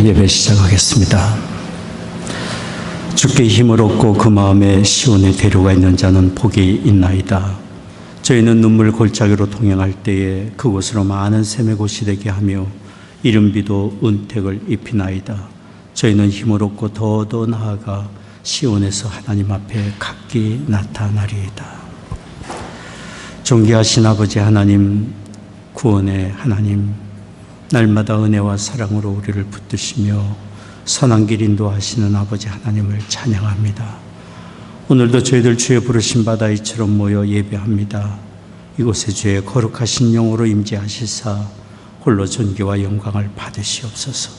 예배 시작하겠습니다. 주께 힘을 얻고 그 마음에 시온에 데려가 있는 자는 복이 있나이다. 저희는 눈물 골짜기로 동행할 때에 그곳으로 많은 샘의 곳이 되게 하며 이른비도 은택을 입히나이다. 저희는 힘을 얻고 더 나아가 시온에서 하나님 앞에 각기 나타나리이다. 존귀하신 아버지 하나님, 구원의 하나님, 날마다 은혜와 사랑으로 우리를 붙드시며 선한 길 인도하시는 아버지 하나님을 찬양합니다. 오늘도 저희들 주의 부르신 바다 이처럼 모여 예배합니다. 이곳에 주의 거룩하신 영으로 임재하시사 홀로 존귀와 영광을 받으시옵소서.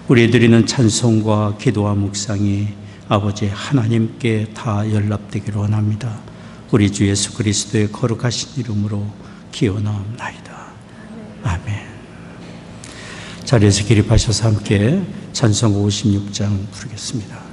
우리 드리는 찬송과 기도와 묵상이 아버지 하나님께 다 연락되기를 원합니다. 우리 주 예수 그리스도의 거룩하신 이름으로 기원하옵나이다. 아멘. 자리에서 기립하셔서 함께 찬송 56장 부르겠습니다.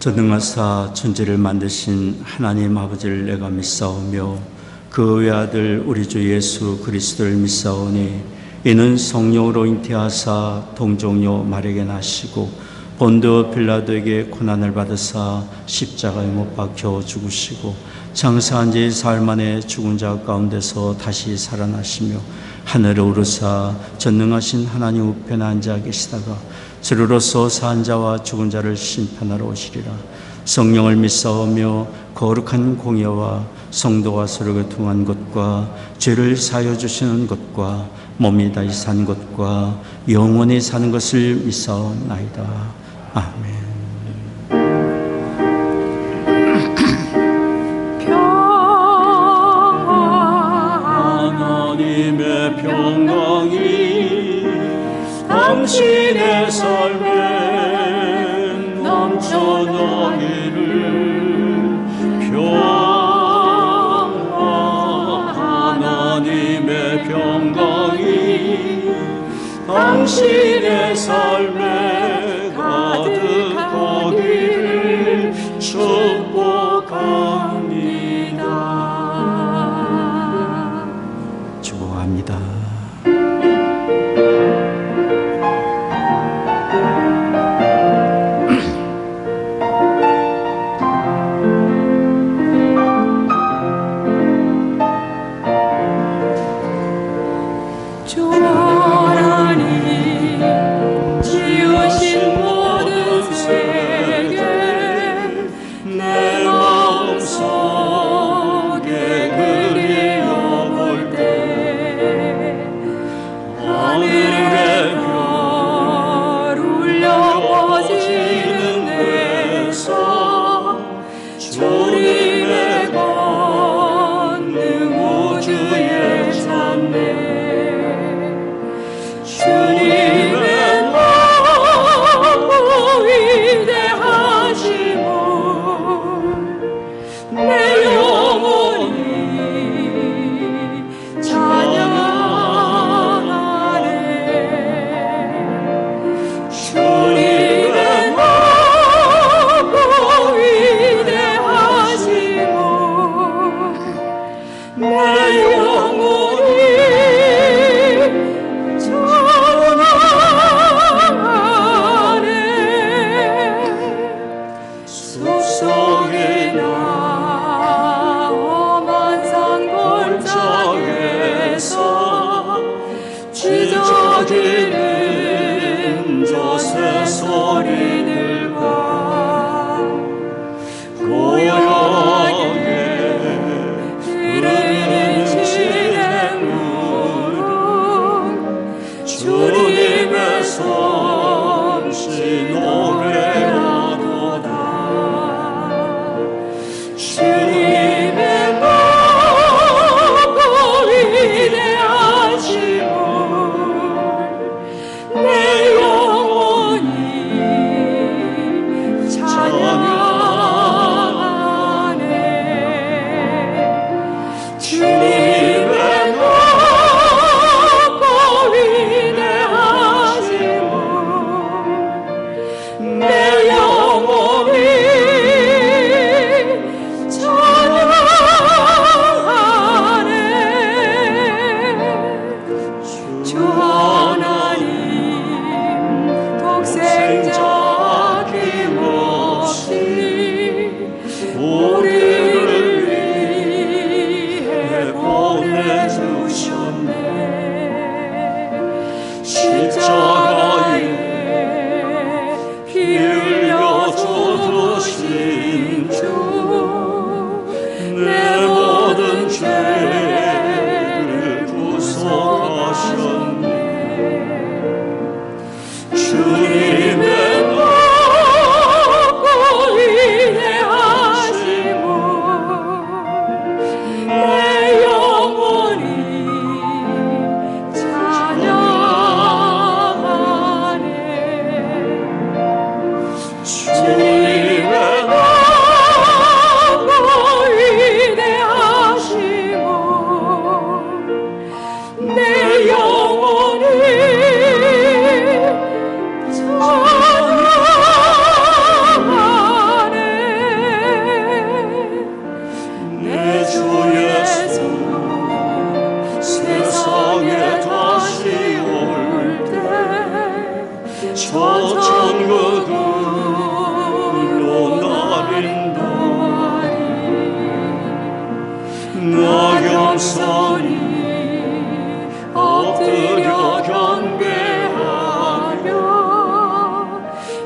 전능하사 천지를 만드신 하나님 아버지를 내가 믿사오며 그 외아들 우리 주 예수 그리스도를 믿사오니 이는 성령으로 잉태하사 동정녀 마리아에게 나시고 본드 빌라도에게 고난을 받으사 십자가에 못 박혀 죽으시고 장사한 지 사흘 만에 죽은 자 가운데서 다시 살아나시며 하늘에 오르사 전능하신 하나님 우편에 앉아 계시다가 주로서 산 자와 죽은 자를 심판하러 오시리라. 성령을 믿사오며 거룩한 공예와 성도가 서로 교통한 것과 죄를 사하여 주시는 것과 몸이 다시 산 것과 영원히 사는 것을 믿사옵나이다. 아멘. 하나님의 평강이 당신의 삶에 넘쳐나기를. 하나님의 평강이 당신의 삶에 가득하기를 축복합니다. 축복합니다.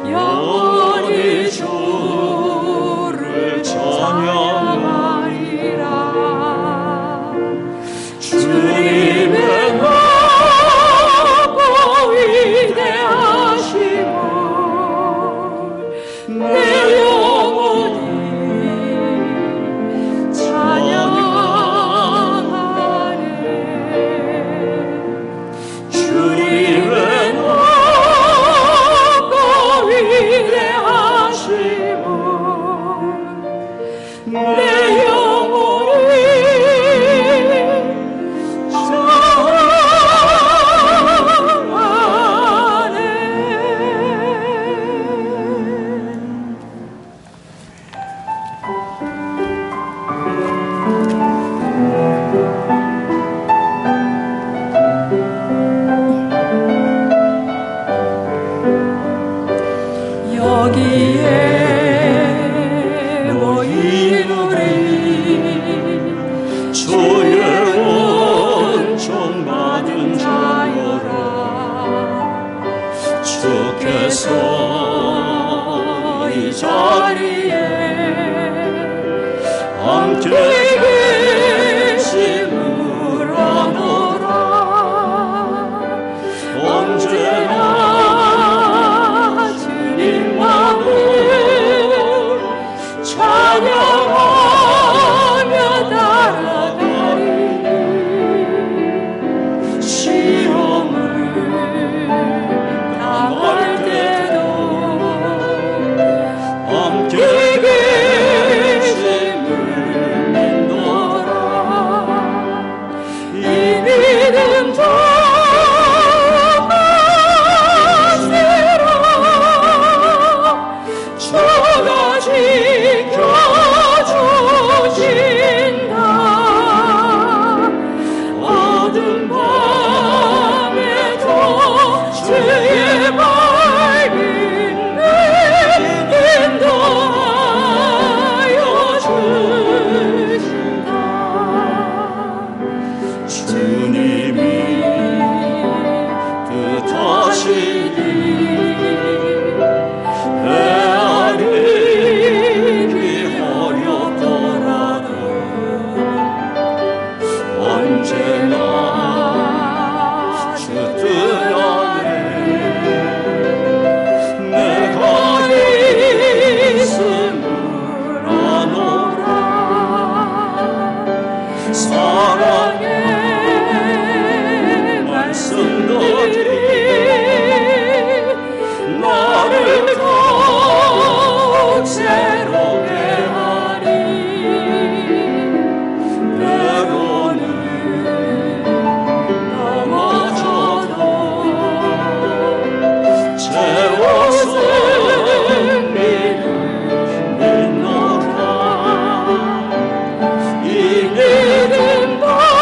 영원히 주를 찬양 주의 은총 받은 자여라. 주께서 이 자리에 함께 계심을 아노라. 언제나 주님만을 찬양하며 따라가리니 시험을 당할 때도 함께 계심을 믿노라. 이 믿음 주가 지켜주신다. 어두운 밤에도 주의 밝은 늘 인도하여 주신다. 주님이 뜻하시니 언제나 주 뜻 안에 내가 있음을 아노라. 사랑의 말씀들이 나를 더욱 새롭게 하리. 때로는 넘어져도 채워서 믿음 믿노라. 이 믿음 받으시라.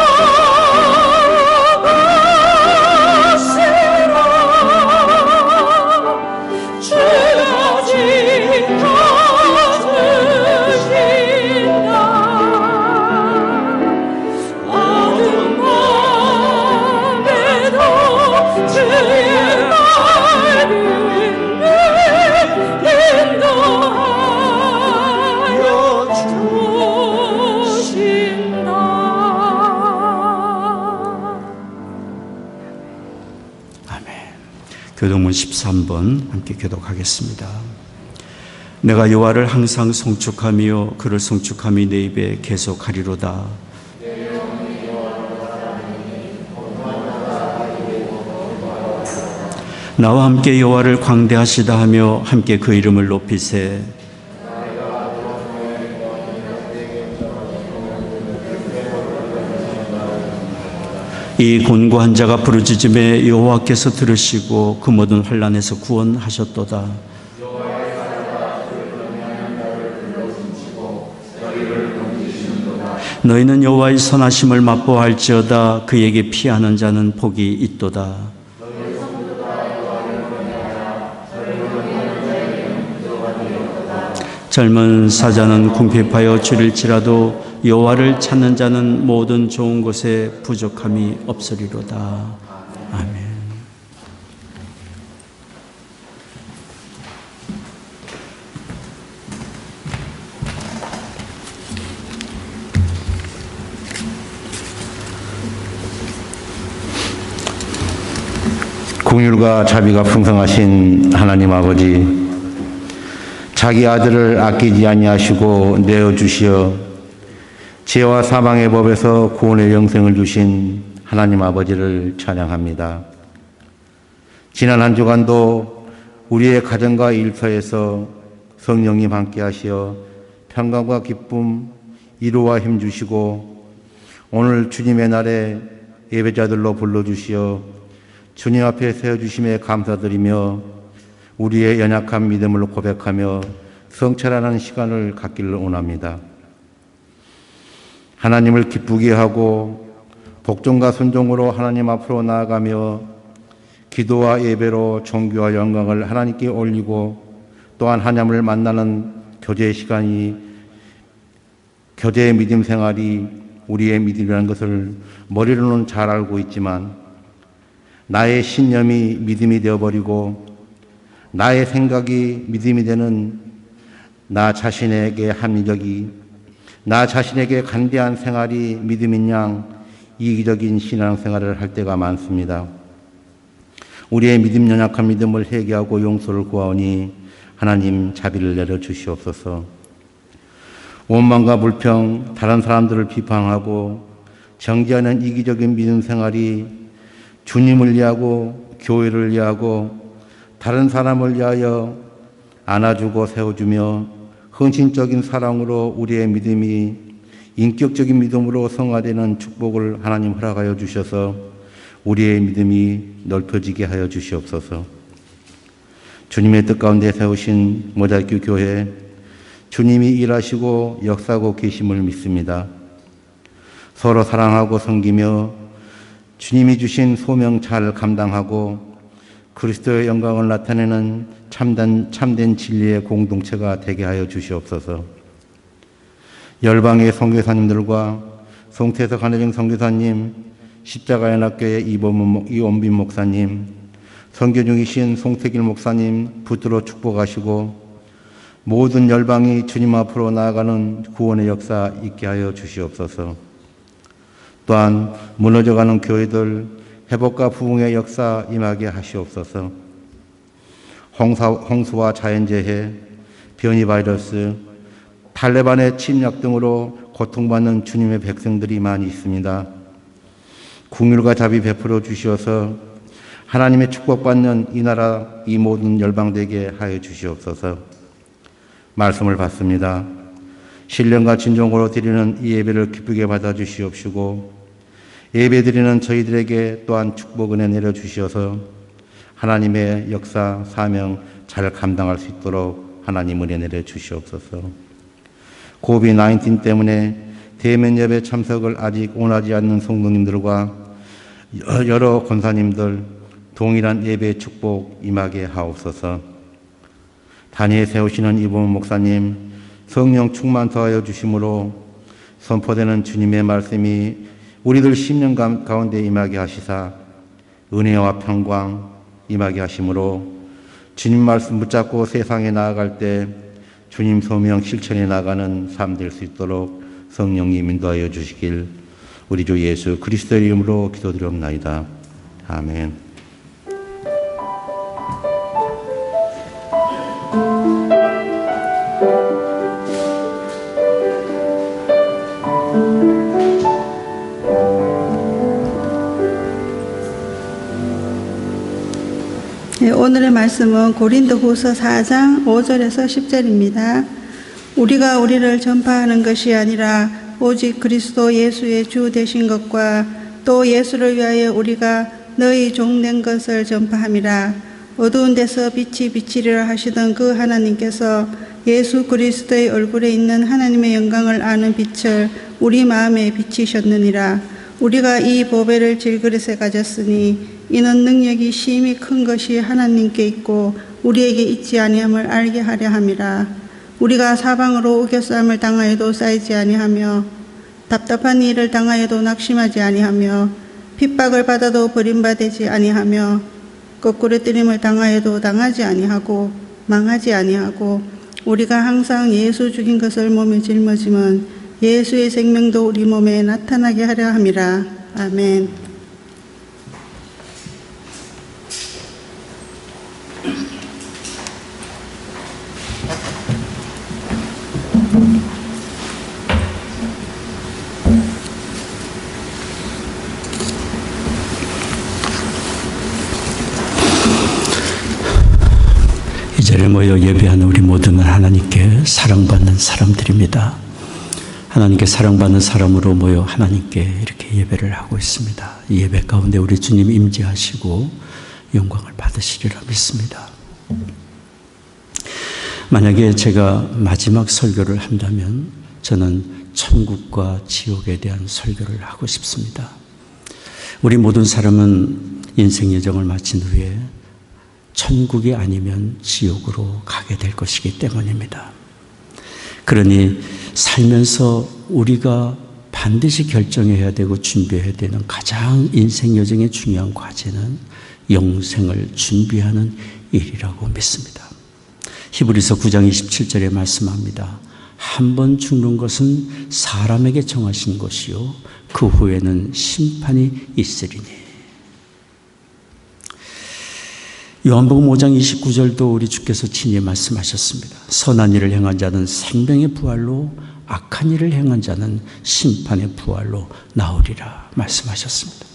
주가 지켜주신다. 어두운 밤에도 주의 밝은 늘 인도하여 주신다. 아멘. 교독문 13번 함께 교독하겠습니다. 내가 여호와를 항상 송축하며 그를 송축함이 내 입에 계속하리로다. 나와 함께 여호와를 광대하시다 하며 함께 그 이름을 높이세. 이 곤고한 자가 부르짖음에 여호와께서 들으시고 그 모든 환난에서 구원하셨도다. 너희는 여호와의 선하심을 맛보할지어다. 그에게 피하는 자는 복이 있도다. 젊은 사자는 궁핍하여 줄일지라도 여호와를 찾는 자는 모든 좋은 것에 부족함이 없으리로다. 아멘. 긍휼과 자비가 풍성하신 하나님 아버지, 자기 아들을 아끼지 아니하시고 내어 주시어 죄와 사망의 법에서 구원의 영생을 주신 하나님 아버지를 찬양합니다. 지난 한 주간도 우리의 가정과 일터에서 성령님 함께 하시어 평강과 기쁨, 위로와 힘 주시고 오늘 주님의 날에 예배자들로 불러주시어 주님 앞에 세워주심에 감사드리며 우리의 연약한 믿음을 고백하며 성찰하는 시간을 갖기를 원합니다. 하나님을 기쁘게 하고 복종과 순종으로 하나님 앞으로 나아가며 기도와 예배로 존귀와 영광을 하나님께 올리고 또한 하나님을 만나는 교제의 시간이, 교제의 믿음 생활이 우리의 믿음이라는 것을 머리로는 잘 알고 있지만 나의 신념이 믿음이 되어버리고 나의 생각이 믿음이 되는 나 자신에게 합리적이 나 자신에게 간대한 생활이 믿음인 양 이기적인 신앙생활을 할 때가 많습니다. 우리의 믿음 연약한 믿음을 회개하고 용서를 구하오니 하나님 자비를 내려주시옵소서. 원망과 불평, 다른 사람들을 비판하고 정죄하는 이기적인 믿음 생활이 주님을 위하고 교회를 위하고 다른 사람을 위하여 안아주고 세워주며 헌신적인 사랑으로 우리의 믿음이 인격적인 믿음으로 성화되는 축복을 하나님 허락하여 주셔서 우리의 믿음이 넓혀지게 하여 주시옵소서. 주님의 뜻 가운데 세우신 모자이크 교회, 주님이 일하시고 역사하고 계심을 믿습니다. 서로 사랑하고 섬기며 주님이 주신 소명 잘 감당하고 그리스도의 영광을 나타내는 참된 진리의 공동체가 되게 하여 주시옵소서. 열방의 선교사님들과 송태석 한혜정 선교사님, 십자가연합교회 이원빈 목사님, 선교 중이신 송태길 목사님 붙들어 축복하시고 모든 열방이 주님 앞으로 나아가는 구원의 역사 있게 하여 주시옵소서. 또한 무너져가는 교회들 회복과 부흥의 역사 임하게 하시옵소서. 홍수와 자연재해, 변이 바이러스, 탈레반의 침략 등으로 고통받는 주님의 백성들이 많이 있습니다. 긍휼과 자비 베풀어 주시어서 하나님의 축복받는 이 나라 이 모든 열방되게 하여 주시옵소서. 말씀을 받습니다. 신령과 진정으로 드리는 이 예배를 기쁘게 받아주시옵시고 예배 드리는 저희들에게 또한 축복 은혜 내려주시어서 하나님의 역사 사명 잘 감당할 수 있도록 하나님 은혜 내려주시옵소서. 코비드-19 때문에 대면 예배 참석을 아직 원하지 않는 성도님들과 여러 권사님들 동일한 예배 축복 임하게 하옵소서. 단위에 세우시는 이범 목사님 성령 충만 더하여 주심으로 선포되는 주님의 말씀이 우리들 심령 가운데 임하게 하시사 은혜와 평강 임하게 하심으로 주님 말씀 붙잡고 세상에 나아갈 때 주님 소명 실천해 나가는 삶 될 수 있도록 성령님 인도하여 주시길 우리 주 예수 그리스도의 이름으로 기도드리옵나이다. 아멘. 네, 오늘의 말씀은 고린도후서 4장 5절에서 10절입니다. 우리가 우리를 전파하는 것이 아니라 오직 그리스도 예수의 주 되신 것과 또 예수를 위하여 우리가 너희 종된 것을 전파함이라. 어두운 데서 빛이 비치리라 하시던 그 하나님께서 예수 그리스도의 얼굴에 있는 하나님의 영광을 아는 빛을 우리 마음에 비치셨느니라. 우리가 이 보배를 질그릇에 가졌으니 이는 능력이 심히 큰 것이 하나님께 있고 우리에게 있지 아니함을 알게 하려 함이라. 우리가 사방으로 우겨싸움을 당하여도 쌓이지 아니하며 답답한 일을 당하여도 낙심하지 아니하며 핍박을 받아도 버림받지 아니하며 거꾸로 뜨림을 당하여도 당하지 아니하고 망하지 아니하고 우리가 항상 예수 죽인 것을 몸에 짊어짐은 예수의 생명도 우리 몸에 나타나게 하려 함이라. 아멘. 이 자리에 모여 예배하는 우리 모두는 하나님께 사랑받는 사람들입니다. 하나님께 사랑받는 사람으로 모여 하나님께 이렇게 예배를 하고 있습니다. 이 예배 가운데 우리 주님 임재하시고 영광을 받으시리라 믿습니다. 만약에 제가 마지막 설교를 한다면 저는 천국과 지옥에 대한 설교를 하고 싶습니다. 우리 모든 사람은 인생 여정을 마친 후에 천국이 아니면 지옥으로 가게 될 것이기 때문입니다. 그러니 살면서 우리가 반드시 결정해야 되고 준비해야 되는 가장 인생 여정의 중요한 과제는 영생을 준비하는 일이라고 믿습니다. 히브리서 9장 27절에 말씀합니다. 한 번 죽는 것은 사람에게 정하신 것이요 그 후에는 심판이 있으리니. 요한복음 5장 29절도 우리 주께서 친히 말씀하셨습니다. 선한 일을 행한 자는 생명의 부활로, 악한 일을 행한 자는 심판의 부활로 나오리라 말씀하셨습니다.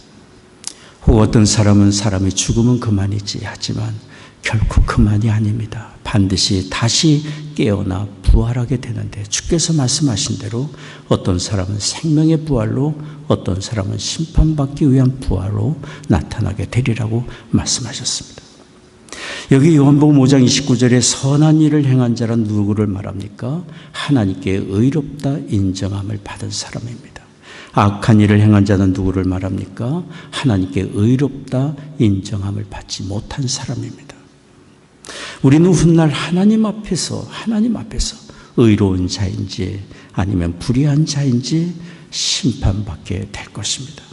혹 어떤 사람은 사람이 죽으면 그만이지 하지만 결코 그만이 아닙니다. 반드시 다시 깨어나 부활하게 되는데, 주께서 말씀하신 대로 어떤 사람은 생명의 부활로, 어떤 사람은 심판받기 위한 부활로 나타나게 되리라고 말씀하셨습니다. 여기 요한복음 5장 29절에 선한 일을 행한 자란 누구를 말합니까? 하나님께 의롭다 인정함을 받은 사람입니다. 악한 일을 행한 자는 누구를 말합니까? 하나님께 의롭다 인정함을 받지 못한 사람입니다. 우리는 훗날 하나님 앞에서 의로운 자인지 아니면 불의한 자인지 심판받게 될 것입니다.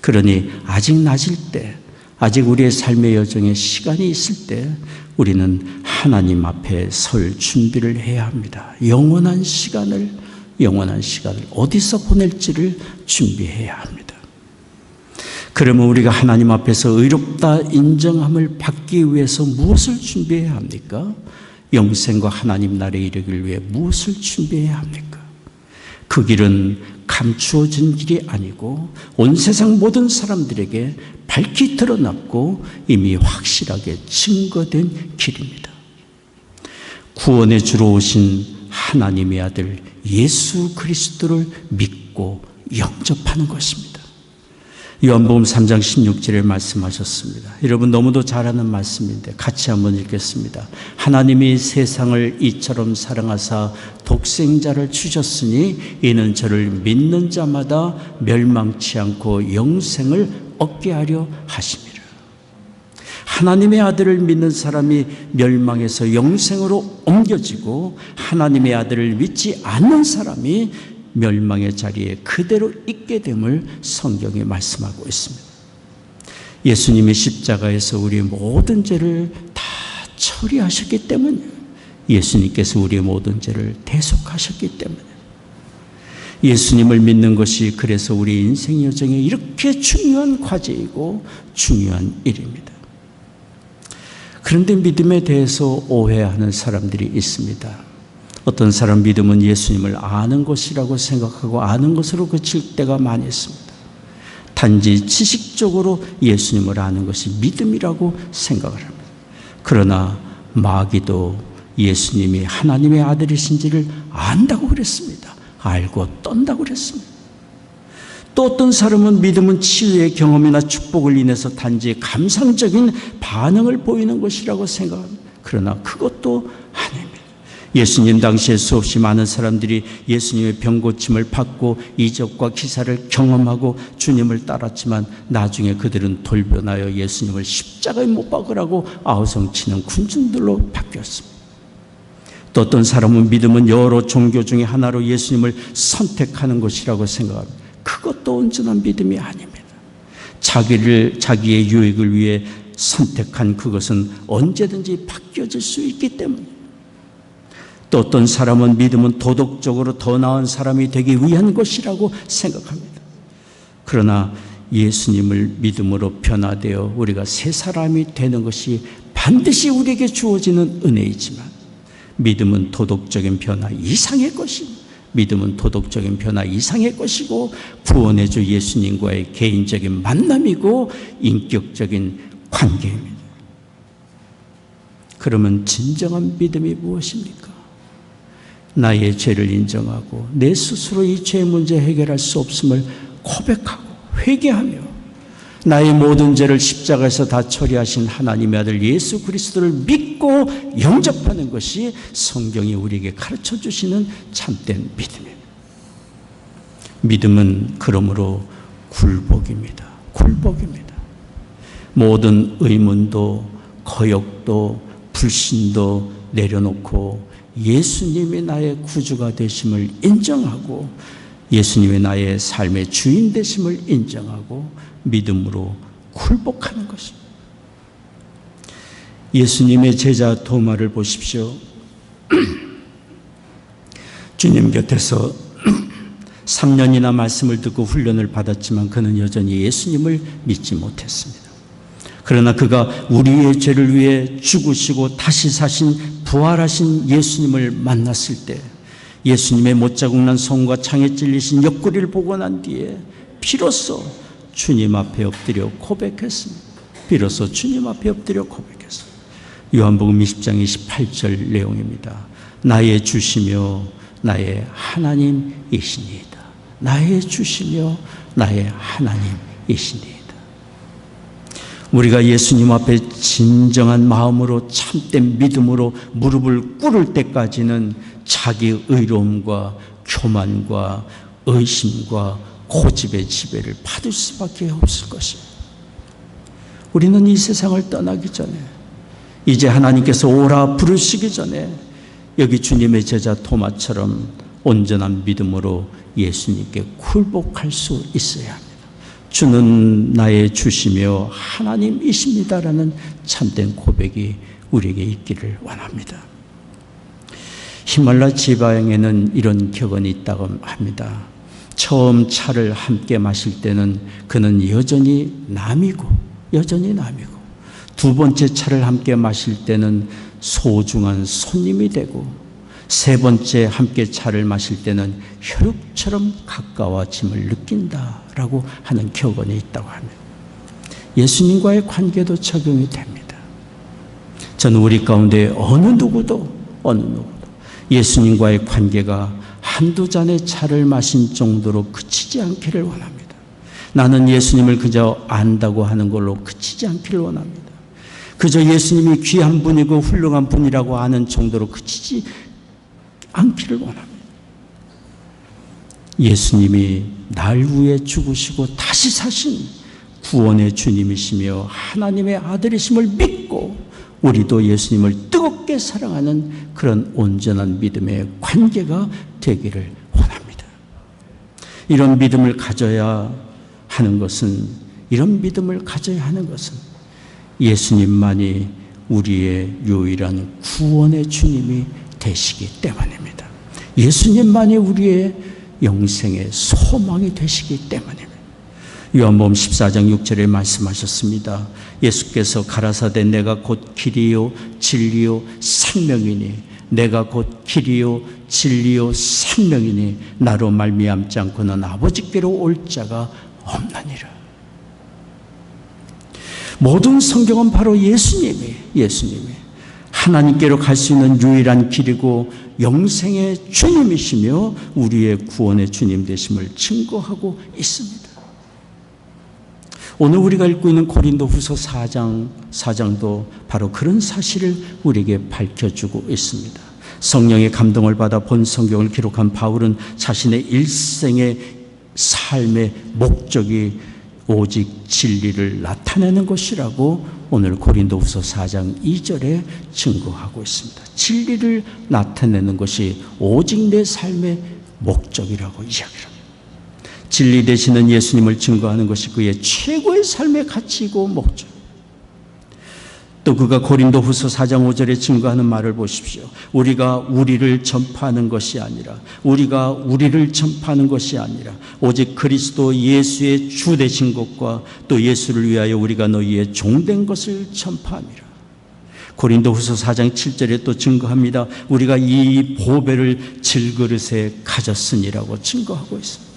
그러니 아직 낮을 때, 아직 우리의 삶의 여정에 시간이 있을 때 우리는 하나님 앞에 설 준비를 해야 합니다. 영원한 시간을 어디서 보낼지를 준비해야 합니다. 그러면 우리가 하나님 앞에서 의롭다 인정함을 받기 위해서 무엇을 준비해야 합니까? 영생과 하나님 나라에 이르기를 위해 무엇을 준비해야 합니까? 그 길은 감추어진 길이 아니고 온 세상 모든 사람들에게 밝히 드러났고 이미 확실하게 증거된 길입니다. 구원의 주로 오신 하나님의 아들 예수 그리스도를 믿고 영접하는 것입니다. 요한복음 3장 16절에 말씀하셨습니다. 여러분 너무도 잘 아는 말씀인데 같이 한번 읽겠습니다. 하나님이 세상을 이처럼 사랑하사 독생자를 주셨으니 이는 저를 믿는 자마다 멸망치 않고 영생을 얻게 하려 하심이라. 하나님의 아들을 믿는 사람이 멸망에서 영생으로 옮겨지고 하나님의 아들을 믿지 않는 사람이 멸망의 자리에 그대로 있게 됨을 성경에 말씀하고 있습니다. 예수님이 십자가에서 우리의 모든 죄를 다 처리하셨기 때문에, 예수님께서 우리의 모든 죄를 대속하셨기 때문에, 예수님을 믿는 것이 그래서 우리 인생 여정에 이렇게 중요한 과제이고 중요한 일입니다. 그런데 믿음에 대해서 오해하는 사람들이 있습니다. 어떤 사람 믿음은 예수님을 아는 것이라고 생각하고 아는 것으로 그칠 때가 많이 있습니다. 단지 지식적으로 예수님을 아는 것이 믿음이라고 생각을 합니다. 그러나 마귀도 예수님이 하나님의 아들이신지를 안다고 그랬습니다. 알고 떤다고 그랬습니다. 또 어떤 사람은 믿음은 치유의 경험이나 축복을 인해서 단지 감상적인 반응을 보이는 것이라고 생각합니다. 그러나 그것도 아닙니다. 예수님 당시에 수없이 많은 사람들이 예수님의 병고침을 받고 이적과 기사를 경험하고 주님을 따랐지만 나중에 그들은 돌변하여 예수님을 십자가에 못 박으라고 아우성치는 군중들로 바뀌었습니다. 또 어떤 사람은 믿음은 여러 종교 중에 하나로 예수님을 선택하는 것이라고 생각합니다. 그것도 온전한 믿음이 아닙니다. 자기의 유익을 위해 선택한 그것은 언제든지 바뀌어질 수 있기 때문에, 또 어떤 사람은 믿음은 도덕적으로 더 나은 사람이 되기 위한 것이라고 생각합니다. 그러나 예수님을 믿음으로 변화되어 우리가 새 사람이 되는 것이 반드시 우리에게 주어지는 은혜이지만, 믿음은 도덕적인 변화 이상의 것입니다. 믿음은 도덕적인 변화 이상의 것이고 구원의 주 예수님과의 개인적인 만남이고 인격적인 관계입니다. 그러면 진정한 믿음이 무엇입니까? 나의 죄를 인정하고 내 스스로 이 죄의 문제 해결할 수 없음을 고백하고 회개하며 나의 모든 죄를 십자가에서 다 처리하신 하나님의 아들 예수 그리스도를 믿고 영접하는 것이 성경이 우리에게 가르쳐 주시는 참된 믿음입니다. 믿음은 그러므로 굴복입니다. 굴복입니다. 모든 의문도 거역도 불신도 내려놓고 예수님이 나의 구주가 되심을 인정하고 예수님의 나의 삶의 주인 되심을 인정하고 믿음으로 굴복하는 것입니다. 예수님의 제자 도마를 보십시오. 주님 곁에서 3년이나 말씀을 듣고 훈련을 받았지만 그는 여전히 예수님을 믿지 못했습니다. 그러나 그가 우리의 죄를 위해 죽으시고 다시 사신 부활하신 예수님을 만났을 때 예수님의 못자국 난 손과 창에 찔리신 옆구리를 보고 난 뒤에 비로소 주님 앞에 엎드려 고백했습니다. 비로소 주님 앞에 엎드려 고백했습니다. 요한복음 20장 28절 내용입니다. 나의 주시며 나의 하나님이시니이다. 나의 주시며 나의 하나님이시니이다. 우리가 예수님 앞에 진정한 마음으로 참된 믿음으로 무릎을 꿇을 때까지는 자기 의로움과 교만과 의심과 고집의 지배를 받을 수밖에 없을 것입니다. 우리는 이 세상을 떠나기 전에, 이제 하나님께서 오라 부르시기 전에 여기 주님의 제자 토마처럼 온전한 믿음으로 예수님께 굴복할 수 있어야 합니다. 주는 나의 주시며 하나님이십니다라는 참된 고백이 우리에게 있기를 원합니다. 히말라 지방에는 이런 격언이 있다고 합니다. 처음 차를 함께 마실 때는 그는 여전히 남이고 두 번째 차를 함께 마실 때는 소중한 손님이 되고 세 번째 함께 차를 마실 때는 혈육처럼 가까워짐을 느낀다라고 하는 격언이 있다고 합니다. 예수님과의 관계도 적용이 됩니다. 저는 우리 가운데 어느 누구도 예수님과의 관계가 한두 잔의 차를 마신 정도로 그치지 않기를 원합니다. 나는 예수님을 그저 안다고 하는 걸로 그치지 않기를 원합니다. 그저 예수님이 귀한 분이고 훌륭한 분이라고 아는 정도로 그치지 않기를 원합니다. 예수님이 날 위해 죽으시고 다시 사신 구원의 주님이시며 하나님의 아들이심을 믿고 우리도 예수님을 뜨겁게 사랑하는 그런 온전한 믿음의 관계가 되기를 원합니다. 이런 믿음을 가져야 하는 것은 예수님만이 우리의 유일한 구원의 주님이 되시기 때문입니다. 예수님만이 우리의 영생의 소망이 되시기 때문입니다. 요한복음 14장 6절에 말씀하셨습니다. 예수께서 가라사대 내가 곧 길이요 진리요 생명이니 내가 곧 길이요 진리요 생명이니 나로 말미암지 않고는 아버지께로 올 자가 없느니라. 모든 성경은 바로 예수님이 하나님께로 갈 수 있는 유일한 길이고 영생의 주님이시며 우리의 구원의 주님 되심을 증거하고 있습니다. 오늘 우리가 읽고 있는 고린도후서 4장도 바로 그런 사실을 우리에게 밝혀주고 있습니다. 성령의 감동을 받아 본 성경을 기록한 바울은 자신의 일생의 삶의 목적이 오직 진리를 나타내는 것이라고 오늘 고린도후서 4장 2절에 증거하고 있습니다. 진리를 나타내는 것이 오직 내 삶의 목적이라고 이야기합니다. 진리 되시는 예수님을 증거하는 것이 그의 최고의 삶의 가치이고 목적. 또 그가 고린도후서 4장 5절에 증거하는 말을 보십시오. 우리가 우리를 전파하는 것이 아니라 오직 그리스도 예수의 주 되신 것과 또 예수를 위하여 우리가 너희의 종된 것을 전파함이라. 고린도후서 4장 7절에 또 증거합니다. 우리가 이 보배를 질그릇에 가졌으니라고 증거하고 있습니다.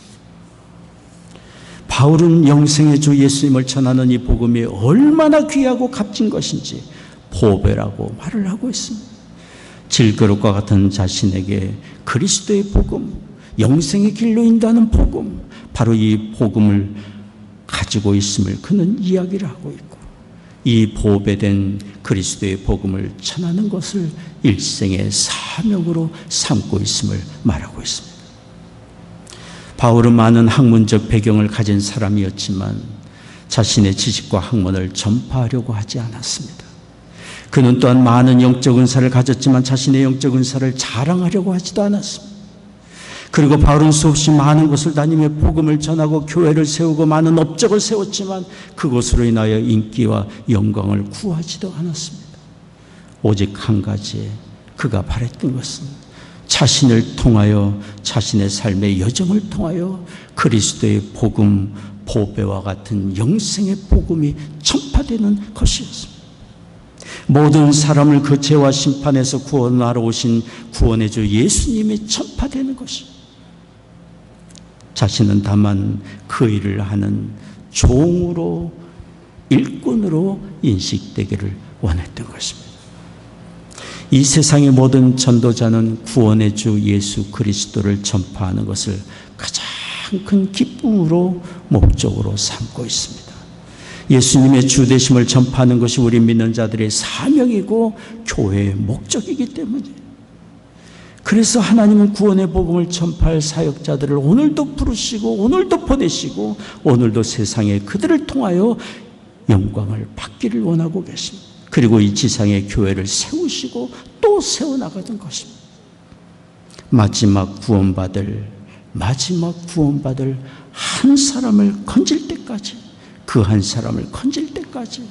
바울은 영생의 주 예수님을 전하는 이 복음이 얼마나 귀하고 값진 것인지 보배라고 말을 하고 있습니다. 질그릇과 같은 자신에게 그리스도의 복음, 영생의 길로 인도하는 복음, 바로 이 복음을 가지고 있음을 그는 이야기를 하고 있고 이 보배된 그리스도의 복음을 전하는 것을 일생의 사명으로 삼고 있음을 말하고 있습니다. 바울은 많은 학문적 배경을 가진 사람이었지만 자신의 지식과 학문을 전파하려고 하지 않았습니다. 그는 또한 많은 영적 은사를 가졌지만 자신의 영적 은사를 자랑하려고 하지도 않았습니다. 그리고 바울은 수없이 많은 곳을 다니며 복음을 전하고 교회를 세우고 많은 업적을 세웠지만 그것으로 인하여 인기와 영광을 구하지도 않았습니다. 오직 한 가지 그가 바랬던 것은 자신을 통하여 자신의 삶의 여정을 통하여 그리스도의 복음, 보배와 같은 영생의 복음이 전파되는 것이었습니다. 모든 사람을 그 죄와 심판에서 구원하러 오신 구원의 주 예수님이 전파되는 것입니다. 자신은 다만 그 일을 하는 종으로, 일꾼으로 인식되기를 원했던 것입니다. 이 세상의 모든 전도자는 구원의 주 예수 그리스도를 전파하는 것을 가장 큰 기쁨으로 목적으로 삼고 있습니다. 예수님의 주되심을 전파하는 것이 우리 믿는 자들의 사명이고 교회의 목적이기 때문이에요. 그래서 하나님은 구원의 복음을 전파할 사역자들을 오늘도 부르시고 오늘도 보내시고 오늘도 세상에 그들을 통하여 영광을 받기를 원하고 계십니다. 그리고 이 지상의 교회를 세우시고 또 세워나가던 것입니다. 마지막 구원받을 한 사람을 건질 때까지, 그 한 사람을 건질 때까지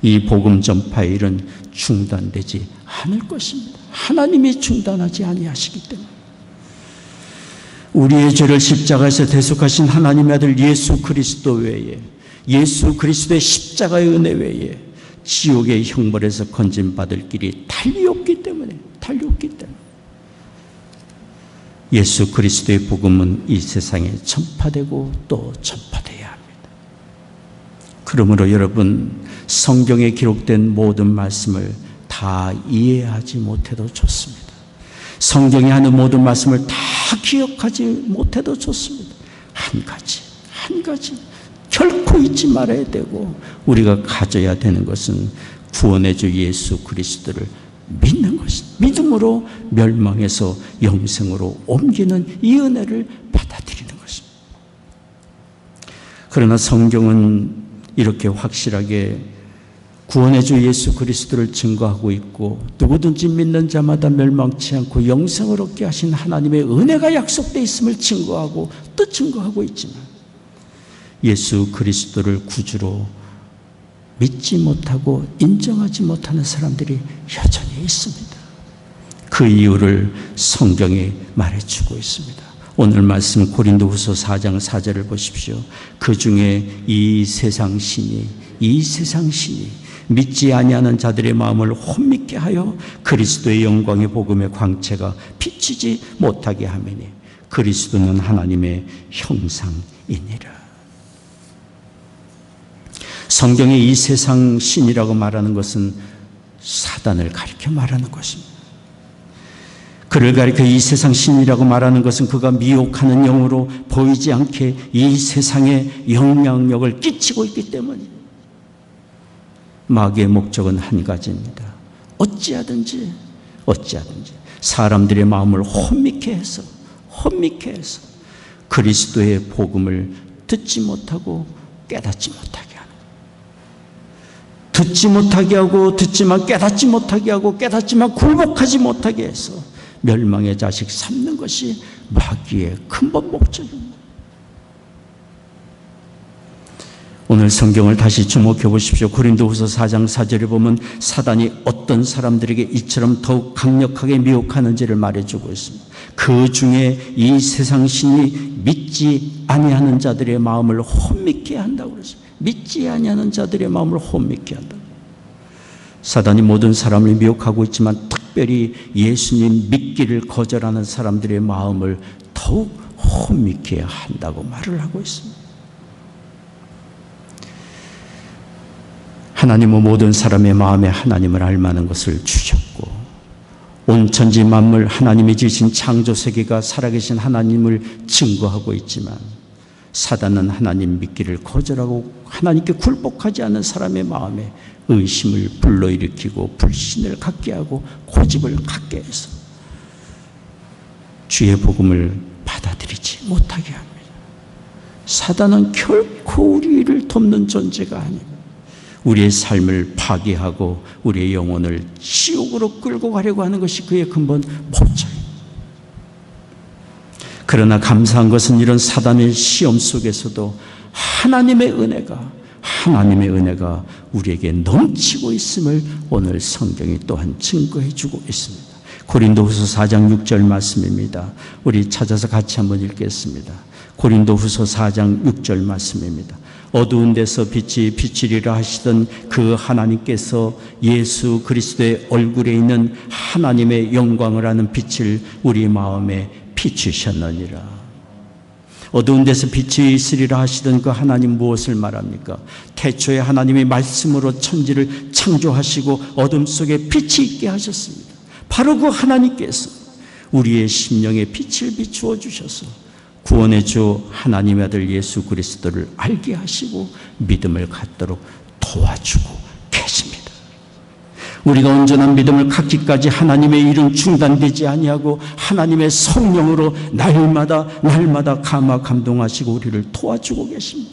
이 복음 전파의 일은 중단되지 않을 것입니다. 하나님이 중단하지 아니하시기 때문에. 우리의 죄를 십자가에서 대속하신 하나님의 아들 예수 그리스도 외에, 예수 그리스도의 십자가의 은혜 외에 지옥의 형벌에서 건진받을 길이 달리 없기 때문에 예수 그리스도의 복음은 이 세상에 전파되고 또 전파되어야 합니다. 그러므로 여러분, 성경에 기록된 모든 말씀을 다 이해하지 못해도 좋습니다. 성경에 하는 모든 말씀을 다 기억하지 못해도 좋습니다. 한 가지 결코 잊지 말아야 되고 우리가 가져야 되는 것은 구원의 주 예수 그리스도를 믿는 것입니다. 믿음으로 멸망에서 영생으로 옮기는 이 은혜를 받아들이는 것입니다. 그러나 성경은 이렇게 확실하게 구원의 주 예수 그리스도를 증거하고 있고 누구든지 믿는 자마다 멸망치 않고 영생을 얻게 하신 하나님의 은혜가 약속되어 있음을 증거하고 또 증거하고 있지만 예수 그리스도를 구주로 믿지 못하고 인정하지 못하는 사람들이 여전히 있습니다. 그 이유를 성경이 말해주고 있습니다. 오늘 말씀 고린도후서 4장 4절을 보십시오. 그 중에 이 세상 신이 믿지 아니하는 자들의 마음을 혼미케 하여 그리스도의 영광의 복음의 광채가 비치지 못하게 하매니 그리스도는 하나님의 형상이니라. 성경에 이 세상 신이라고 말하는 것은 사단을 가리켜 말하는 것입니다. 그를 가리켜 이 세상 신이라고 말하는 것은 그가 미혹하는 영으로 보이지 않게 이 세상에 영향력을 끼치고 있기 때문입니다. 마귀의 목적은 한 가지입니다. 어찌하든지 사람들의 마음을 혼미케 해서 그리스도의 복음을 듣지 못하고 깨닫지 못하게 하는, 듣지 못하게 하고 듣지만 깨닫지 못하게 하고 깨닫지만 굴복하지 못하게 해서 멸망의 자식 삼는 것이 마귀의 근본 목적입니다. 오늘 성경을 다시 주목해 보십시오. 고린도후서 4장 4절에 보면 사단이 어떤 사람들에게 이처럼 더욱 강력하게 미혹하는지를 말해주고 있습니다. 그 중에 이 세상 신이 믿지 아니하는 자들의 마음을 혼미케 한다고 그랬습니다. 믿지 아니하는 자들의 마음을 혼미케 한다. 사단이 모든 사람을 미혹하고 있지만 특별히 예수님 믿기를 거절하는 사람들의 마음을 더욱 혼미케 한다고 말을 하고 있습니다. 하나님은 모든 사람의 마음에 하나님을 알만한 것을 주셨고 온 천지 만물 하나님이 지으신 창조 세계가 살아계신 하나님을 증거하고 있지만 사단은 하나님 믿기를 거절하고 하나님께 굴복하지 않는 사람의 마음에 의심을 불러일으키고 불신을 갖게 하고 고집을 갖게 해서 주의 복음을 받아들이지 못하게 합니다. 사단은 결코 우리를 돕는 존재가 아닙니다. 우리의 삶을 파괴하고 우리의 영혼을 지옥으로 끌고 가려고 하는 것이 그의 근본 목적입니다. 그러나 감사한 것은 이런 사단의 시험 속에서도 하나님의 은혜가 우리에게 넘치고 있음을 오늘 성경이 또한 증거해 주고 있습니다. 고린도후서 4장 6절 말씀입니다. 우리 찾아서 같이 한번 읽겠습니다. 고린도후서 4장 6절 말씀입니다. 어두운 데서 빛이 비치리라 하시던 그 하나님께서 예수 그리스도의 얼굴에 있는 하나님의 영광을 아는 빛을 우리 마음에 비추셨느니라. 어두운 데서 빛이 있으리라 하시던 그 하나님 무엇을 말합니까? 태초에 하나님이 말씀으로 천지를 창조하시고 어둠 속에 빛이 있게 하셨습니다. 바로 그 하나님께서 우리의 심령에 빛을 비추어 주셔서 구원의 주 하나님의 아들 예수 그리스도를 알게 하시고 믿음을 갖도록 도와주고 계십니다. 우리가 온전한 믿음을 갖기까지 하나님의 일은 중단되지 아니하고 하나님의 성령으로 날마다 감화 감동하시고 우리를 도와주고 계십니다.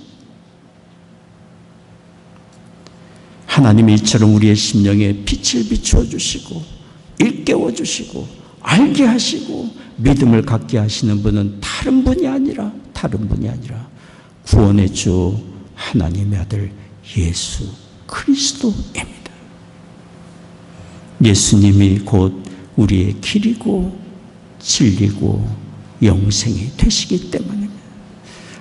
하나님이 이처럼 우리의 심령에 빛을 비추어 주시고 일깨워 주시고 알게 하시고 믿음을 갖게 하시는 분은 다른 분이 아니라 구원의 주 하나님의 아들 예수 그리스도입니다. 예수님이 곧 우리의 길이고 진리고 영생이 되시기 때문입니다.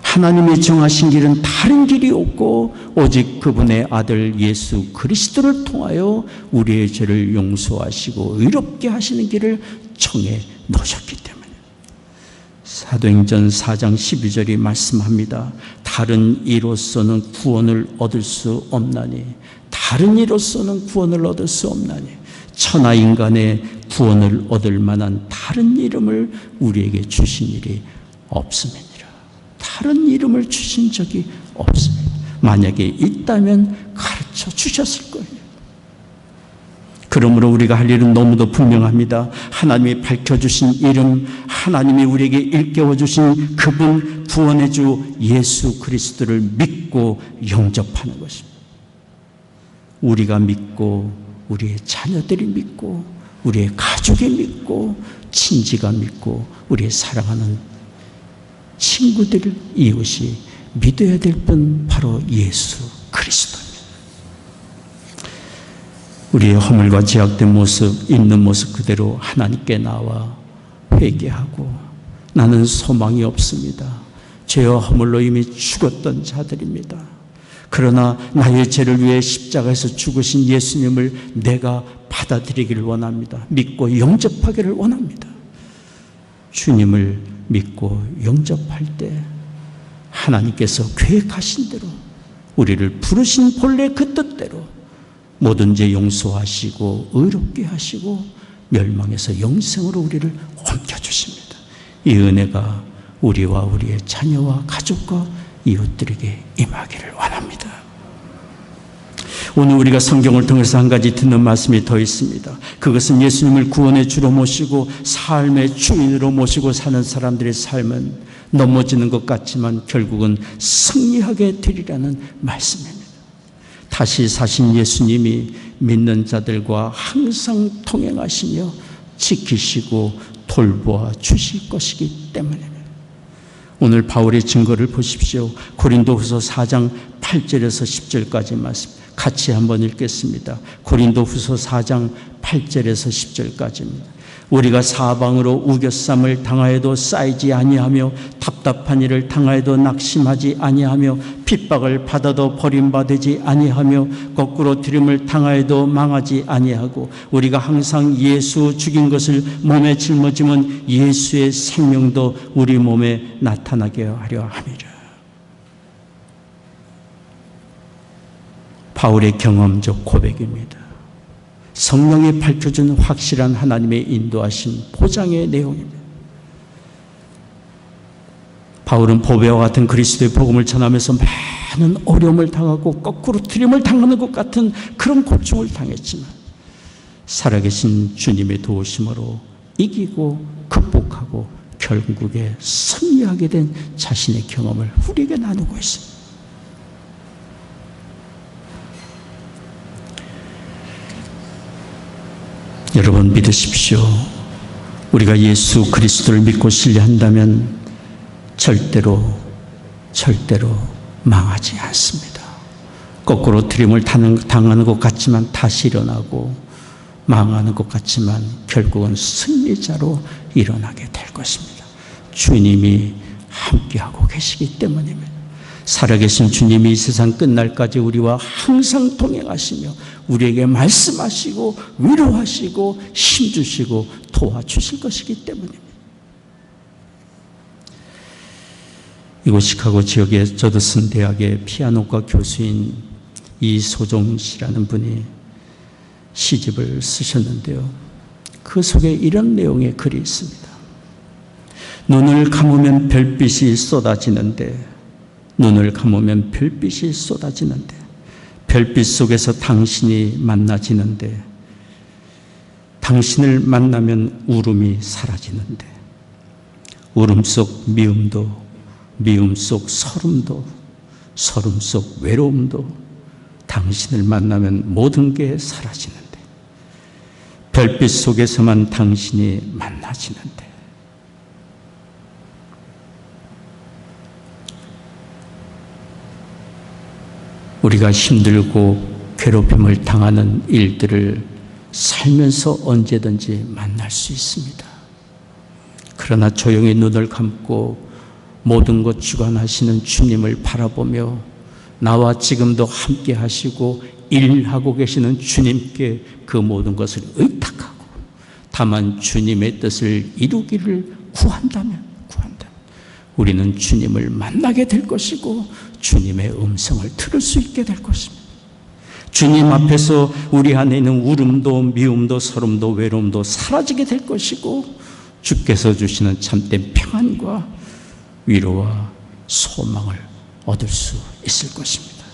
하나님이 정하신 길은 다른 길이 없고 오직 그분의 아들 예수 그리스도를 통하여 우리의 죄를 용서하시고 의롭게 하시는 길을 정해 놓으셨기 때문에 사도행전 4장 12절이 말씀합니다. 다른 이로서는 구원을 얻을 수 없나니 천하 인간의 구원을 얻을 만한 다른 이름을 우리에게 주신 일이 없음이니라. 다른 이름을 주신 적이 없습니다. 만약에 있다면 가르쳐 주셨을 거예요. 그러므로 우리가 할 일은 너무도 분명합니다. 하나님이 밝혀주신 이름, 하나님이 우리에게 일깨워 주신 그분 구원의 주 예수 그리스도를 믿고 영접하는 것입니다. 우리가 믿고 우리의 자녀들이 믿고 우리의 가족이 믿고 친지가 믿고 우리의 사랑하는 친구들, 이웃이 믿어야 될 분 바로 예수 그리스도입니다. 우리의 허물과 제약된 모습, 있는 모습 그대로 하나님께 나와 회개하고 나는 소망이 없습니다. 죄와 허물로 이미 죽었던 자들입니다. 그러나 나의 죄를 위해 십자가에서 죽으신 예수님을 내가 받아들이기를 원합니다. 믿고 영접하기를 원합니다. 주님을 믿고 영접할 때 하나님께서 계획하신 대로 우리를 부르신 본래 그 뜻대로 모든 죄 용서하시고 의롭게 하시고 멸망에서 영생으로 우리를 옮겨주십니다. 이 은혜가 우리와 우리의 자녀와 가족과 이웃들에게 임하기를 원합니다. 오늘 우리가 성경을 통해서 한 가지 듣는 말씀이 더 있습니다. 그것은 예수님을 구원의 주로 모시고 삶의 주인으로 모시고 사는 사람들의 삶은 넘어지는 것 같지만 결국은 승리하게 되리라는 말씀입니다. 다시 사신 예수님이 믿는 자들과 항상 동행하시며 지키시고 돌보아 주실 것이기 때문입니다. 오늘 바울의 증거를 보십시오. 고린도후서 4장 8절에서 10절까지 말씀 같이 한번 읽겠습니다. 고린도후서 4장 8절에서 10절까지입니다. 우리가 사방으로 우겨쌈을 당하여도 쌓이지 아니하며 답답한 일을 당하여도 낙심하지 아니하며 핍박을 받아도 버림받지 아니하며 거꾸로 들임을 당하여도 망하지 아니하고 우리가 항상 예수 죽인 것을 몸에 짊어지면 예수의 생명도 우리 몸에 나타나게 하려 함이라. 바울의 경험적 고백입니다. 성령이 밝혀준 확실한 하나님의 인도하신 보장의 내용입니다. 바울은 보배와 같은 그리스도의 복음을 전하면서 많은 어려움을 당하고 거꾸로 들임을 당하는 것 같은 그런 고충을 당했지만 살아계신 주님의 도우심으로 이기고 극복하고 결국에 승리하게 된 자신의 경험을 우리에게 나누고 있습니다. 여러분 믿으십시오. 우리가 예수 그리스도를 믿고 신뢰한다면 절대로 망하지 않습니다. 거꾸로 트림을 당하는 것 같지만 다시 일어나고, 망하는 것 같지만 결국은 승리자로 일어나게 될 것입니다. 주님이 함께하고 계시기 때문입니다. 살아계신 주님이 이 세상 끝날까지 우리와 항상 동행하시며 우리에게 말씀하시고 위로하시고 힘주시고 도와주실 것이기 때문입니다. 이곳 시카고 지역의 저드슨 대학의 피아노과 교수인 이소종 씨라는 분이 시집을 쓰셨는데요. 그 속에 이런 내용의 글이 있습니다. 눈을 감으면 별빛이 쏟아지는데, 눈을 감으면 별빛이 쏟아지는데, 별빛 속에서 당신이 만나지는데, 당신을 만나면 울음이 사라지는데, 울음 속 미움도, 미움 속 서름도, 서름 속 외로움도, 당신을 만나면 모든 게 사라지는데, 별빛 속에서만 당신이 만나지는데, 우리가 힘들고 괴롭힘을 당하는 일들을 살면서 언제든지 만날 수 있습니다. 그러나 조용히 눈을 감고 모든 것 주관하시는 주님을 바라보며 나와 지금도 함께 하시고 일하고 계시는 주님께 그 모든 것을 의탁하고 다만 주님의 뜻을 이루기를 구한다면 우리는 주님을 만나게 될 것이고 주님의 음성을 들을 수 있게 될 것입니다. 주님 앞에서 우리 안에 있는 울음도 미움도 서름도 외로움도 사라지게 될 것이고 주께서 주시는 참된 평안과 위로와 소망을 얻을 수 있을 것입니다.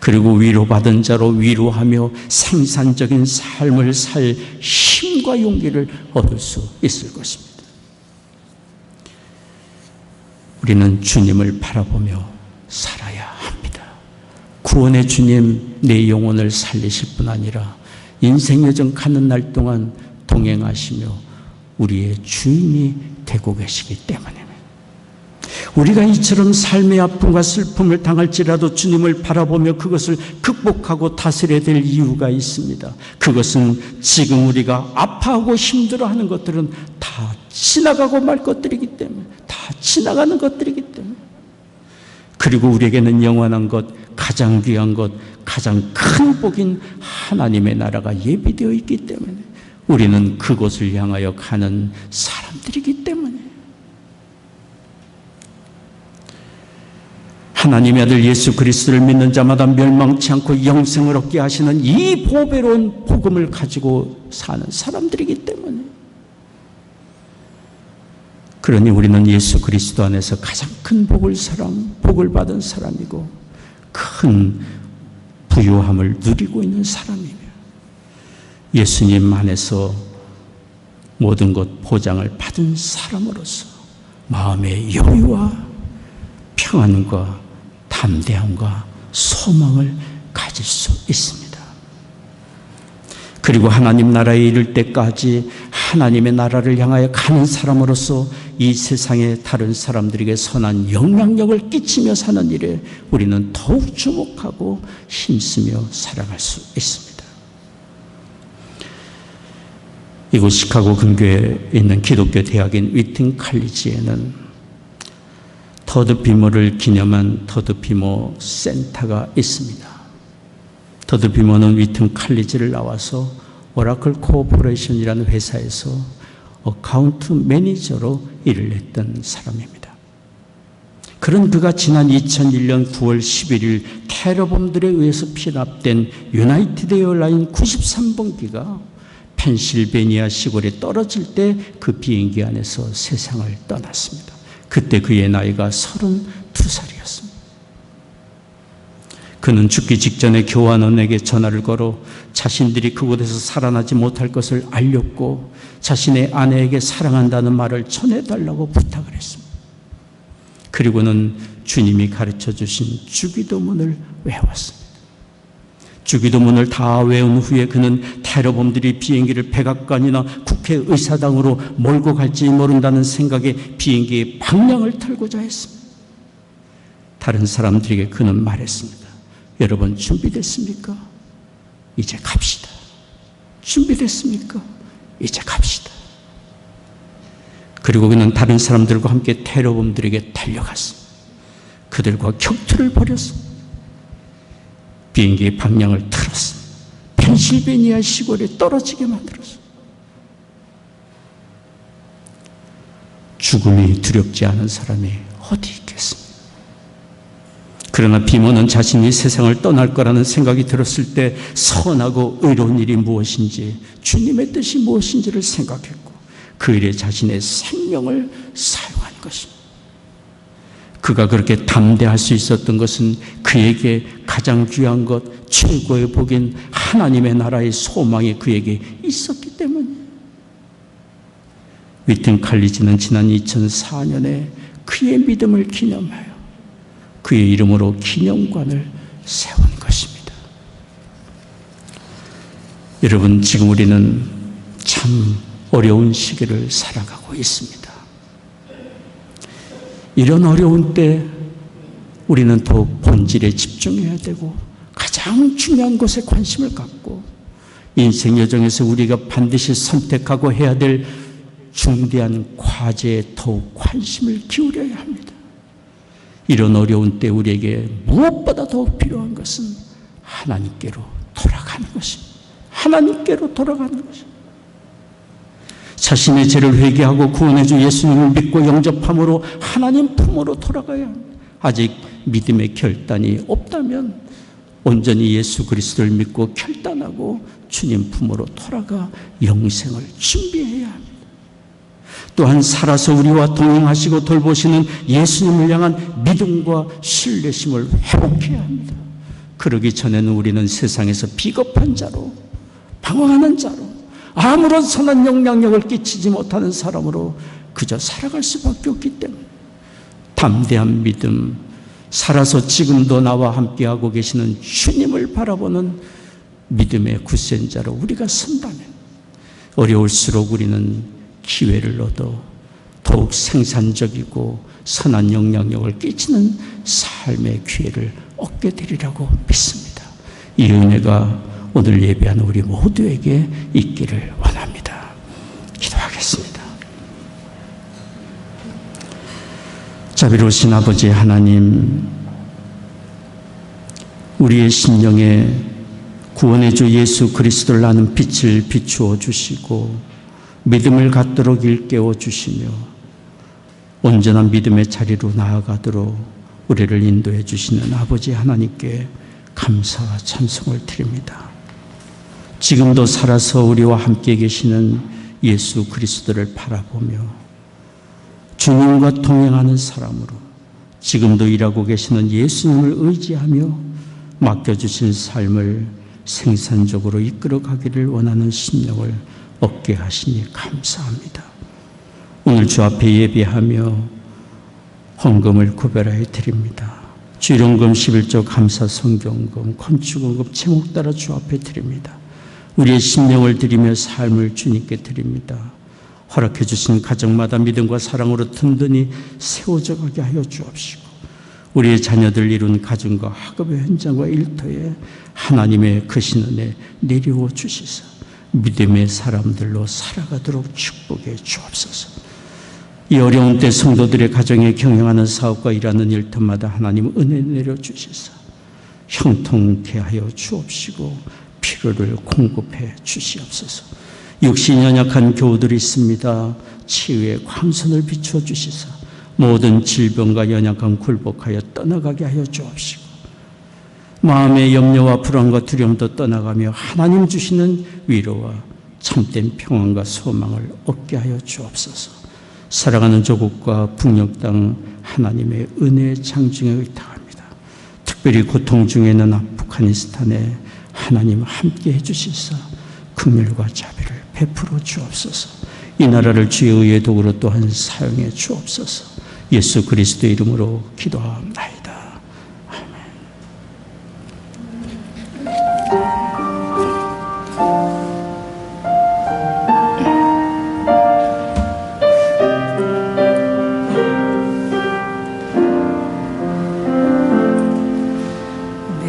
그리고 위로받은 자로 위로하며 생산적인 삶을 살 힘과 용기를 얻을 수 있을 것입니다. 우리는 주님을 바라보며 살아야 합니다. 구원의 주님, 내 영혼을 살리실 뿐 아니라 인생 여정 가는 날 동안 동행하시며 우리의 주인이 되고 계시기 때문입니다. 우리가 이처럼 삶의 아픔과 슬픔을 당할지라도 주님을 바라보며 그것을 극복하고 다스려야 될 이유가 있습니다. 그것은 지금 우리가 아파하고 힘들어하는 것들은 다 지나가고 말 것들이기 때문에, 다 지나가는 것들이기 때문에, 그리고 우리에게는 영원한 것, 가장 귀한 것, 가장 큰 복인 하나님의 나라가 예비되어 있기 때문에 우리는 그곳을 향하여 가는 사람들이기 때문에, 하나님의 아들 예수 그리스도를 믿는 자마다 멸망치 않고 영생을 얻게 하시는 이 보배로운 복음을 가지고 사는 사람들이기 때문에, 그러니 우리는 예수 그리스도 안에서 가장 큰 복을 받은 사람이고 큰 부유함을 누리고 있는 사람이며 예수님 안에서 모든 것 보장을 받은 사람으로서 마음의 여유와 평안과 담대함과 소망을 가질 수 있습니다. 그리고 하나님 나라에 이를 때까지 하나님의 나라를 향하여 가는 사람으로서 이 세상의 다른 사람들에게 선한 영향력을 끼치며 사는 일에 우리는 더욱 주목하고 힘쓰며 살아갈 수 있습니다. 이곳 시카고 근교에 있는 기독교 대학인 위튼 칼리지에는 더드 비머를 기념한 더드 비머 센터가 있습니다. 더드 비머는 위튼 칼리지를 나와서 오라클 코퍼레이션이라는 회사에서 어카운트 매니저로 일을 했던 사람입니다. 그런 그가 지난 2001년 9월 11일 테러범들에 의해서 피납된 유나이티드 에어라인 93번기가 펜실베니아 시골에 떨어질 때 그 비행기 안에서 세상을 떠났습니다. 그때 그의 나이가 32살이었습니다. 그는 죽기 직전에 교환원에게 전화를 걸어 자신들이 그곳에서 살아나지 못할 것을 알렸고 자신의 아내에게 사랑한다는 말을 전해달라고 부탁을 했습니다. 그리고는 주님이 가르쳐 주신 주기도문을 외웠습니다. 주기도문을 다 외운 후에 그는 테러범들이 비행기를 백악관이나 국회의사당으로 몰고 갈지 모른다는 생각에 비행기의 방향을 틀고자 했습니다. 다른 사람들에게 그는 말했습니다. 여러분 준비됐습니까? 이제 갑시다. 준비됐습니까? 이제 갑시다. 그리고 그는 다른 사람들과 함께 테러범들에게 달려갔습니다. 그들과 격투를 벌였습니다. 비행기의 방향을 틀었습니다. 펜실베니아 시골에 떨어지게 만들었습니다. 죽음이 두렵지 않은 사람이 어디 있겠습니까? 그러나 비모는 자신이 세상을 떠날 거라는 생각이 들었을 때 선하고 의로운 일이 무엇인지, 주님의 뜻이 무엇인지를 생각했고 그 일에 자신의 생명을 사용한 것입니다. 그가 그렇게 담대할 수 있었던 것은 그에게 가장 귀한 것, 최고의 복인 하나님의 나라의 소망이 그에게 있었기 때문이에요. 위튼 칼리지는 지난 2004년에 그의 믿음을 기념하여 그의 이름으로 기념관을 세운 것입니다. 여러분, 지금 우리는 참 어려운 시기를 살아가고 있습니다. 이런 어려운 때 우리는 더욱 본질에 집중해야 되고 가장 중요한 것에 관심을 갖고 인생 여정에서 우리가 반드시 선택하고 해야 될 중대한 과제에 더욱 관심을 기울여야 합니다. 이런 어려운 때 우리에게 무엇보다 더욱 필요한 것은 하나님께로 돌아가는 것입니다. 하나님께로 돌아가는 것입니다. 자신의 죄를 회개하고 구원의 주 예수님을 믿고 영접함으로 하나님 품으로 돌아가야 합니다. 아직 믿음의 결단이 없다면 온전히 예수 그리스도를 믿고 결단하고 주님 품으로 돌아가 영생을 준비해야 합니다. 또한 살아서 우리와 동행하시고 돌보시는 예수님을 향한 믿음과 신뢰심을 회복해야 합니다. 그러기 전에는 우리는 세상에서 비겁한 자로, 방황하는 자로, 아무런 선한 영향력을 끼치지 못하는 사람으로 그저 살아갈 수밖에 없기 때문에 담대한 믿음, 살아서 지금도 나와 함께하고 계시는 주님을 바라보는 믿음의 굳센 자로 우리가 선다면 어려울수록 우리는 기회를 얻어 더욱 생산적이고 선한 영향력을 끼치는 삶의 기회를 얻게 되리라고 믿습니다. 이 은혜가 오늘 예배하는 우리 모두에게 있기를 원합니다. 기도하겠습니다. 자비로우신 아버지 하나님, 우리의 심령에 구원의 주 예수 그리스도를 아는 빛을 비추어 주시고 믿음을 갖도록 일깨워 주시며 온전한 믿음의 자리로 나아가도록 우리를 인도해 주시는 아버지 하나님께 감사와 찬송을 드립니다. 지금도 살아서 우리와 함께 계시는 예수 그리스도를 바라보며 주님과 동행하는 사람으로 지금도 일하고 계시는 예수님을 의지하며 맡겨주신 삶을 생산적으로 이끌어가기를 원하는 심령을 얻게 하시니 감사합니다. 오늘 주 앞에 예배하며 헌금을 구별하여 드립니다. 주일원금 11조 감사 성경금 건축원금 제목 따라 주 앞에 드립니다. 우리의 심령을 드리며 삶을 주님께 드립니다. 허락해 주신 가정마다 믿음과 사랑으로 든든히 세워져 가게 하여 주옵시고 우리의 자녀들 이룬 가정과 학업의 현장과 일터에 하나님의 크신 은혜 내려오 주시사 믿음의 사람들로 살아가도록 축복해 주옵소서. 이 어려운 때 성도들의 가정에 경영하는 사업과 일하는 일터마다 하나님 은혜 내려주시사 형통케 하여 주옵시고 필요를 공급해 주시옵소서. 육신이 연약한 교우들이 있습니다. 치유의 광선을 비추어 주시사 모든 질병과 연약함 굴복하여 떠나가게 하여 주옵시고 마음의 염려와 불안과 두려움도 떠나가며 하나님 주시는 위로와 참된 평안과 소망을 얻게 하여 주옵소서. 살아가는 조국과 북녘 땅 하나님의 은혜의 장중에 의탁합니다. 특별히 고통 중에 있는 아프가니스탄에 하나님 함께 해주시사 긍휼과 자비를 베풀어 주옵소서. 이 나라를 주의 의의 도구로 또한 사용해 주옵소서. 예수 그리스도의 이름으로 기도하옵나이다. 아멘.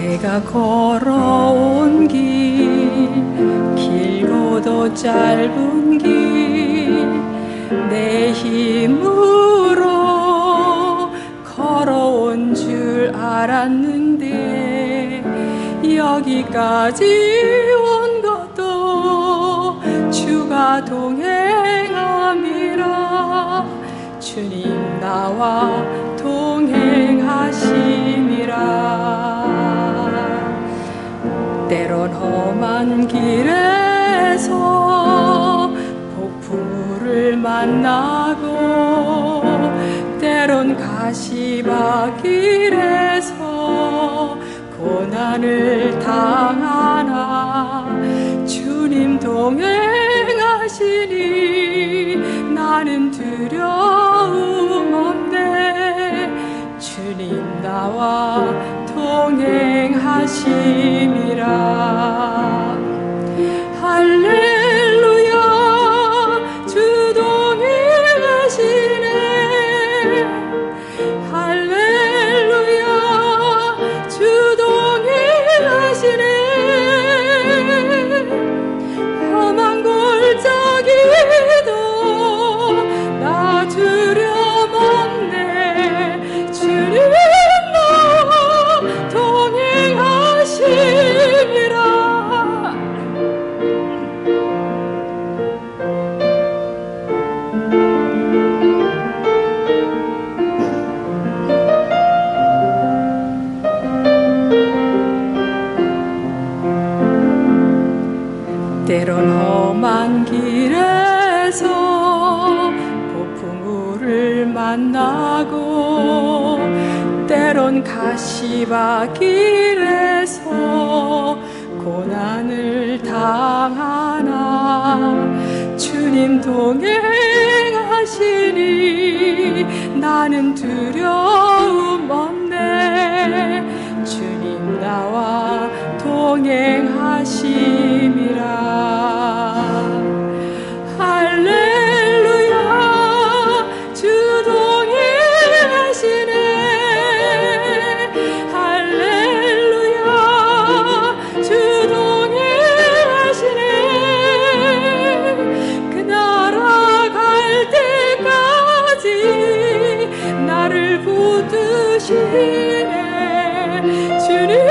내가 걸어온 길 길고도 짧은 길 내 힘으로 걸어온 줄 알았는데 여기까지 온 것도 주가 동행함이라 주님 나와 동행하심이라 때론 험한 길에서 폭풍우를 만나고 때론 가시밭길에서 고난을 당하나 주님 동행하시니 나는 두려움 없네 주님 나와 동행하심이라 할렐루야 주 동행하시네 할렐루야 주 동행하시네 험한 골짜기도 나 두려움 없네 주님 나와 동행하심이라 때론 험한 길에서 폭풍우를 만나고 때론 가시밭길에서 고난을 당하나 주님 동행하시니 나는 두려움 없네 주님 나와 동행하심이라 할렐루야 주 동행하시네 할렐루야 주 동행하시네 그 나라 갈 때까지 나를 붙드시네 주님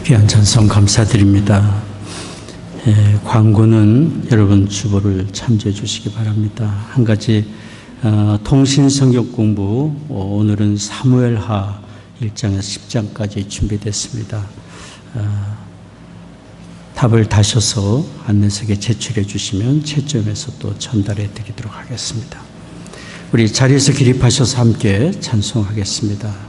귀한 찬송 감사드립니다. 광고는 여러분 주보를 참조해 주시기 바랍니다. 한 가지 통신 성경 공부 오늘은 사무엘하 1장에서 10장까지 준비됐습니다. 답을 다셔서 안내석에 제출해 주시면 채점해서 또 전달해 드리도록 하겠습니다. 우리 자리에서 기립하셔서 함께 찬송하겠습니다.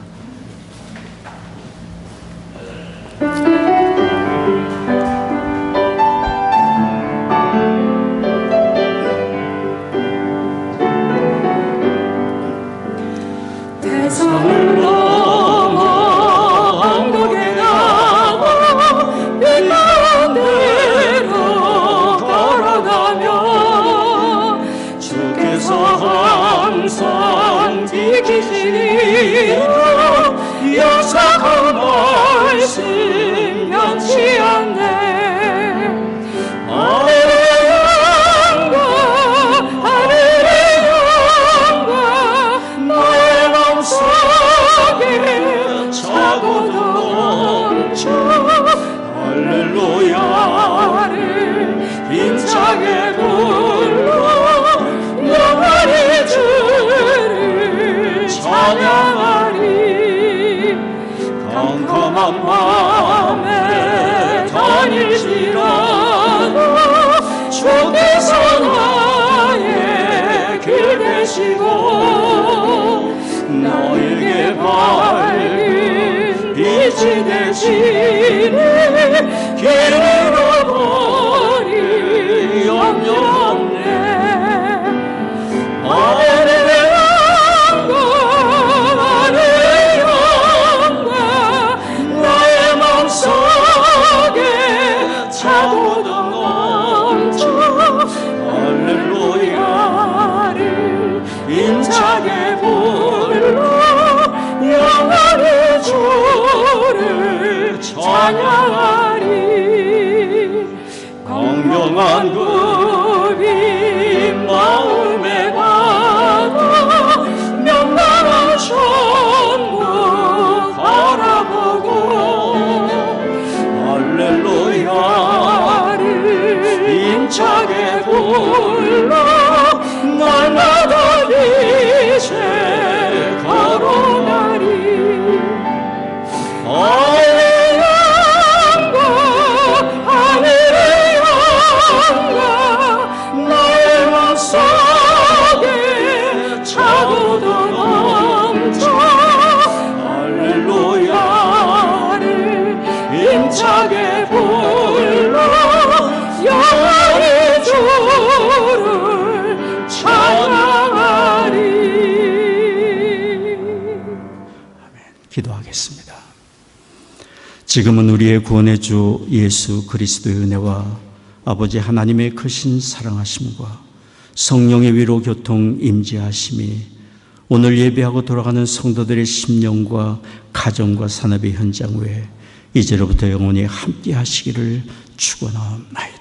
대신에 길을 잃어버리 염려없네. 하늘의 영광 나의 맘속에 차고도 넘쳐 할렐루야를 힘차게 불러 영원히 주를 찬양하리. 광명한 급이 마음에 가다 명랑한 천국 바라보고 할렐루야를 힘차게 불러 날마다 빛에 걸어가리. 하늘의 영광 하늘의 영광 나의 맘속에 차고도 넘쳐 할렐루야를 힘차게 불러 영원히 주를 찬양하리. 기도하겠습니다. 지금은 우리의 구원의 주 예수 그리스도의 은혜와 아버지 하나님의 크신 사랑하심과 성령의 위로 교통 임재하심이 오늘 예배하고 돌아가는 성도들의 심령과 가정과 산업의 현장 외에 이제로부터 영원히 함께 하시기를 축원하옵나이다.